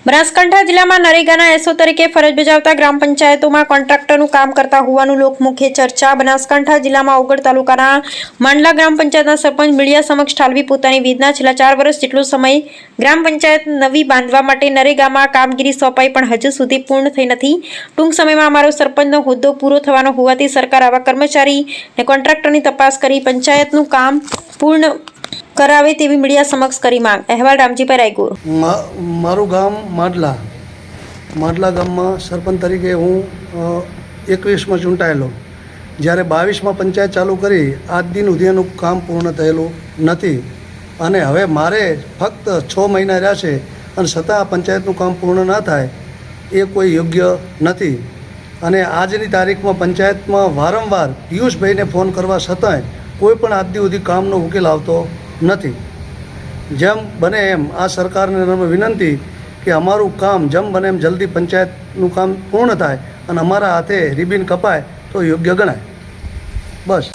બનાસકાંઠા જિલ્લામાં નરેગાના એસઓ તરીકે ફરજ બજાવતા ગ્રામ પંચાયતોમાં કોન્ટ્રાક્ટરનું કામ કરતા હોવાનું લોકમુખે ચર્ચા। બનાસકાંઠા જિલ્લામાં ઓગળ તાલુકાના માંડલા ગ્રામ પંચાયતના સરપંચ મીડિયા સમક્ષ ઠાલવી પોતાની વેદના છેલ્લા 4 વર્ષ જેટલો સમય ગ્રામ પંચાયત નવી બાંધવા માટે નરેગામાં કામગીરી સોંપાઈ પણ હજુ સુધી પૂર્ણ થઈ નથી। ટૂંક સમયમાં અમારો સરપંચનો હોદ્દો પૂરો થવાનો હોવાથી સરકાર આવા કર્મચારી અને કોન્ટ્રાક્ટરની તપાસ કરી પંચાયતનું કામ પૂર્ણ કરાવે તેવી મીડિયા સમક્ષ કરી માંગ। અહેવાલ રામજીભાઈ રાયગોર। મારું ગામ માંડલા ગામમાં સરપંચ તરીકે હું 21માં ચૂંટાયેલો। જ્યારે 22માં પંચાયત ચાલુ કરી આજ દિન સુધી એનું કામ પૂર્ણ થયેલું નથી અને હવે મારે ફક્ત 6 મહિના રહ્યા છે અને છતાં પંચાયતનું કામ પૂર્ણ ના થાય એ કોઈ યોગ્ય નથી। અને આજની તારીખમાં પંચાયતમાં વારંવાર પિયુષભાઈને ફોન કરવા છતાંય કોઈ પણ આજ દી સુધી કામનો ઉકેલ આવતો નથી। જેમ બને એમ આ સરકારને વિનંતી કે અમારું કામ જેમ બને એમ જલ્દી પંચાયતનું કામ પૂર્ણ થાય અને અમારા હાથે રિબિન કપાય તો યોગ્ય ગણાય। બસ।